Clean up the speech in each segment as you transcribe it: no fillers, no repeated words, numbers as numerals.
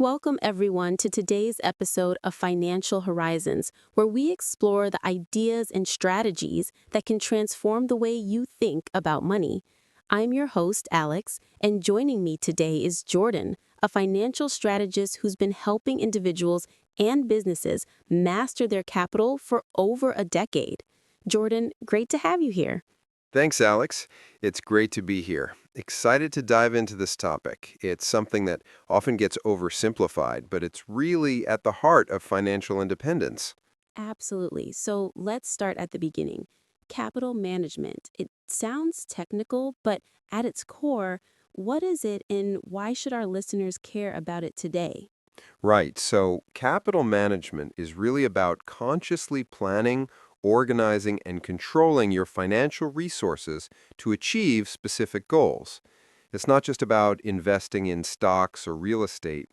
Welcome, everyone, to today's episode of Financial Horizons, where we explore the ideas and strategies that can transform the way you think about money. I'm your host, Alex, and joining me today is Jordan, a financial strategist who's been helping individuals and businesses master their capital for over a decade. Jordan, great to have you here. Thanks, Alex. It's great to be here. Excited to dive into this topic. It's something that often gets oversimplified, but it's really at the heart of financial independence. Absolutely. So let's start at the beginning. Capital management. It sounds technical, but at its core, what is it and why should our listeners care about it today? Right, so capital management is really about consciously planning, organizing, and controlling your financial resources to achieve specific goals. It's not just about investing in stocks or real estate.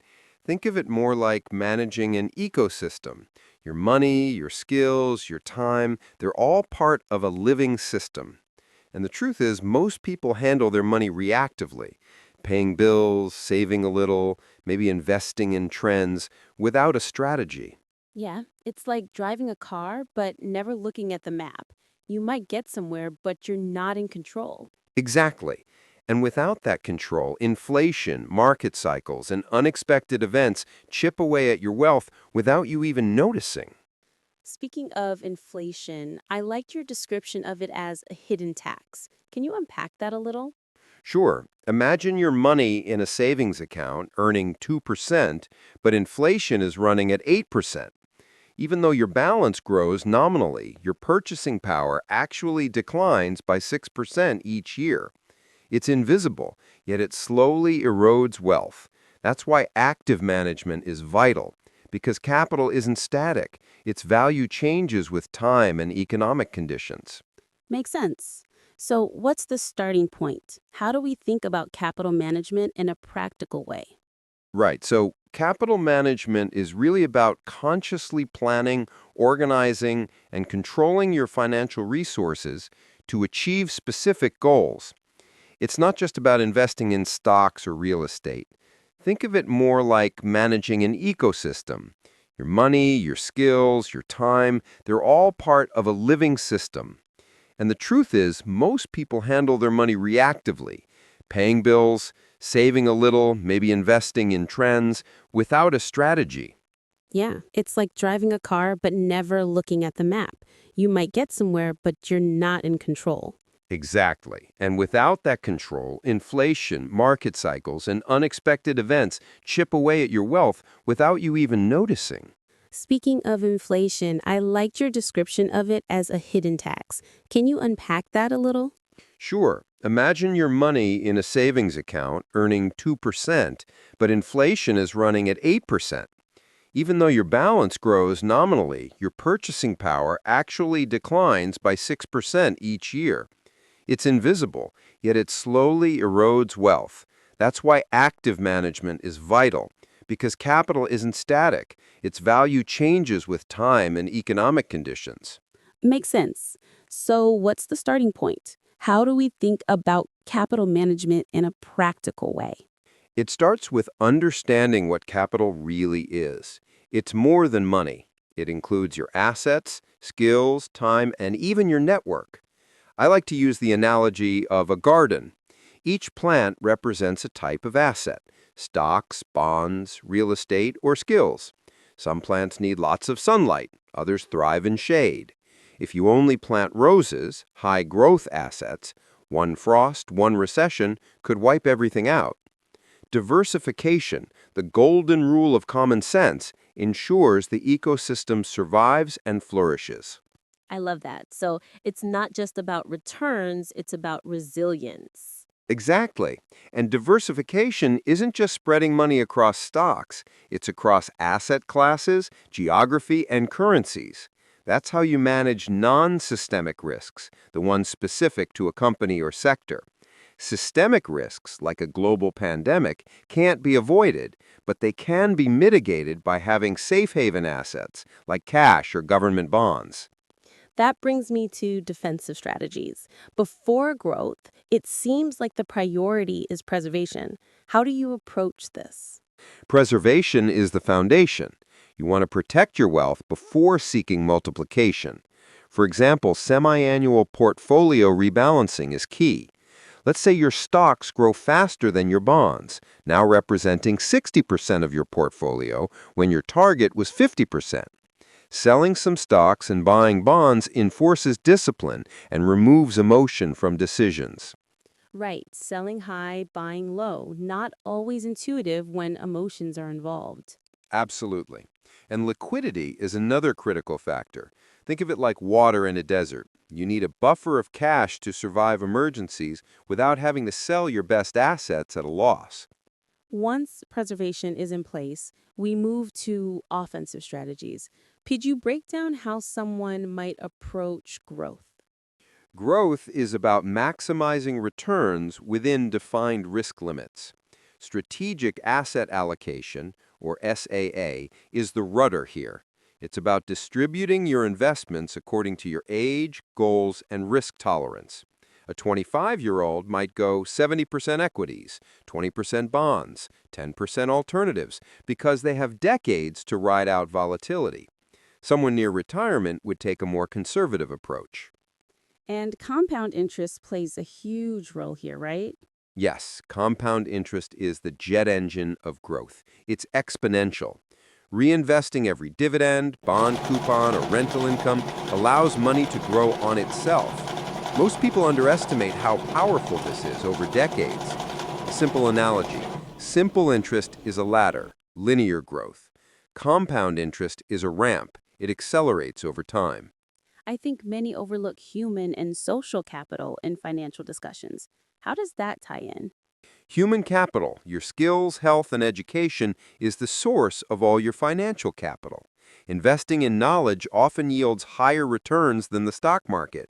Think of it more like managing an ecosystem. Your money, your skills, your time, they're all part of a living system. And the truth is, most people handle their money reactively, paying bills, saving a little, maybe investing in trends, without a strategy. Yeah, it's like driving a car, but never looking at the map. You might get somewhere, but you're not in control. Exactly. And without that control, inflation, market cycles, and unexpected events chip away at your wealth without you even noticing. Speaking of inflation, I liked your description of it as a hidden tax. Can you unpack that a little? Sure, imagine your money in a savings account earning 2%, but inflation is running at 8%. Even though your balance grows nominally, your purchasing power actually declines by 6% each year. It's invisible, yet it slowly erodes wealth. That's why active management is vital, because capital isn't static. Its value changes with time and economic conditions. Makes sense. So, what's the starting point? How do we think about capital management in a practical way? Right, so capital management is really about consciously planning, organizing, and controlling your financial resources to achieve specific goals. It's not just about investing in stocks or real estate. Think of it more like managing an ecosystem. Your money, your skills, your time, they're all part of a living system. And the truth is, most people handle their money reactively, paying bills, saving a little, maybe investing in trends, without a strategy. Yeah, it's like driving a car but never looking at the map. You might get somewhere, but you're not in control. Exactly. And without that control, inflation, market cycles, and unexpected events chip away at your wealth without you even noticing. Speaking of inflation, I liked your description of it as a hidden tax. Can you unpack that a little? Sure, imagine your money in a savings account earning 2%, but inflation is running at 8%. Even though your balance grows nominally, your purchasing power actually declines by 6% each year. It's invisible, yet it slowly erodes wealth. That's why active management is vital, because capital isn't static. Its value changes with time and economic conditions. Makes sense. So, what's the starting point? How do we think about capital management in a practical way? It starts with understanding what capital really is. It's more than money. It includes your assets, skills, time, and even your network. I like to use the analogy of a garden. Each plant represents a type of asset: stocks, bonds, real estate, or skills. Some plants need lots of sunlight, others thrive in shade. If you only plant roses, high growth assets, one frost, one recession could wipe everything out. Diversification, the golden rule of common sense, ensures the ecosystem survives and flourishes. I love that. So it's not just about returns, it's about resilience. Exactly. And diversification isn't just spreading money across stocks, it's across asset classes, geography, and currencies. That's how you manage non-systemic risks, the ones specific to a company or sector. Systemic risks, like a global pandemic, can't be avoided, but they can be mitigated by having safe haven assets, like cash or government bonds. That brings me to defensive strategies. Before growth, it seems like the priority is preservation. How do you approach this? Preservation is the foundation. You want to protect your wealth before seeking multiplication. For example, semi-annual portfolio rebalancing is key. Let's say your stocks grow faster than your bonds, now representing 60% of your portfolio when your target was 50%. Selling some stocks and buying bonds enforces discipline and removes emotion from decisions. Right, selling high, buying low, not always intuitive when emotions are involved. Absolutely. And liquidity is another critical factor. Think of it like water in a desert. You need a buffer of cash to survive emergencies without having to sell your best assets at a loss. Once preservation is in place, we move to offensive strategies. Could you break down how someone might approach growth? Growth is about maximizing returns within defined risk limits. Strategic asset allocation, or SAA, is the rudder here. It's about distributing your investments according to your age, goals, and risk tolerance. A 25-year-old might go 70% equities, 20% bonds, 10% alternatives, because they have decades to ride out volatility. Someone near retirement would take a more conservative approach. And compound interest plays a huge role here, right? Yes, compound interest is the jet engine of growth. It's exponential. Reinvesting every dividend, bond coupon, or rental income allows money to grow on itself. Most people underestimate how powerful this is over decades. A simple analogy: simple interest is a ladder, linear growth. Compound interest is a ramp, it accelerates over time. I think many overlook human and social capital in financial discussions. How does that tie in? Human capital, your skills, health, and education, is the source of all your financial capital. Investing in knowledge often yields higher returns than the stock market.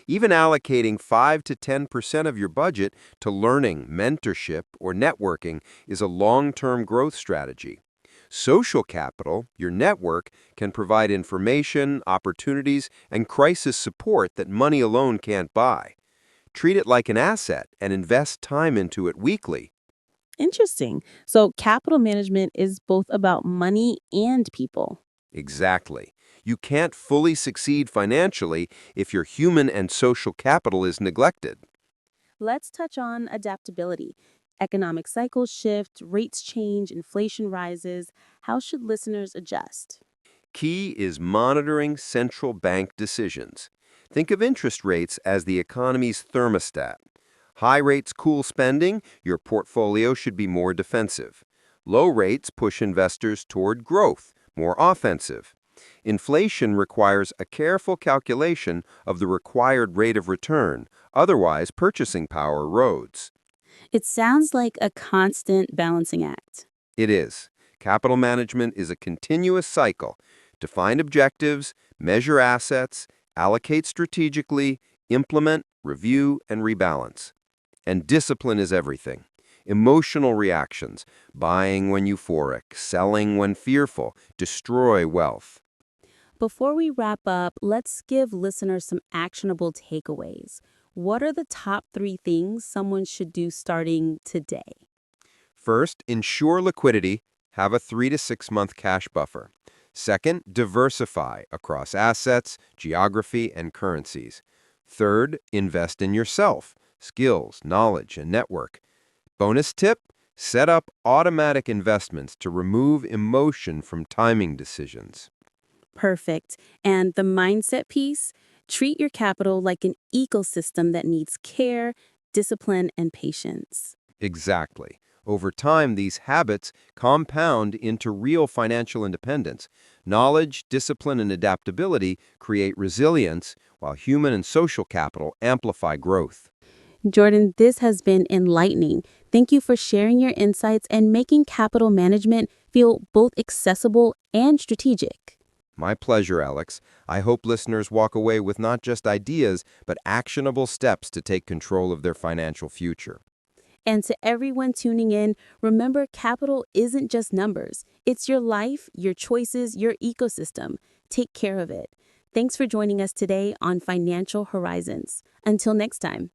Even allocating 5 to 10% of your budget to learning, mentorship, or networking is a long-term growth strategy. Social capital, your network, can provide information, opportunities, and crisis support that money alone can't buy. Treat it like an asset and invest time into it weekly. Interesting. So, capital management is both about money and people. Exactly. You can't fully succeed financially if your human and social capital is neglected. Let's touch on adaptability. Economic cycles shift, rates change, inflation rises. How should listeners adjust? Key is monitoring central bank decisions. Think of interest rates as the economy's thermostat. High rates cool spending, your portfolio should be more defensive. Low rates push investors toward growth, more offensive. Inflation requires a careful calculation of the required rate of return, otherwise purchasing power erodes. It sounds like a constant balancing act. It is. Capital management is a continuous cycle. Define objectives, measure assets, allocate strategically, implement, review, and rebalance. And discipline is everything. Emotional reactions, buying when euphoric, selling when fearful, destroy wealth. Before we wrap up, let's give listeners some actionable takeaways. What are the top 3 things someone should do starting today? First, ensure liquidity, have a 3 to 6 month cash buffer. Second, diversify across assets, geography, and currencies. Third, invest in yourself, skills, knowledge, and network. Bonus tip, set up automatic investments to remove emotion from timing decisions. Perfect. And the mindset piece, treat your capital like an ecosystem that needs care, discipline, and patience. Exactly. Over time, these habits compound into real financial independence. Knowledge, discipline, and adaptability create resilience, while human and social capital amplify growth. Jordan, this has been enlightening. Thank you for sharing your insights and making capital management feel both accessible and strategic. My pleasure, Alex. I hope listeners walk away with not just ideas, but actionable steps to take control of their financial future. And to everyone tuning in, remember capital isn't just numbers. It's your life, your choices, your ecosystem. Take care of it. Thanks for joining us today on Financial Horizons. Until next time.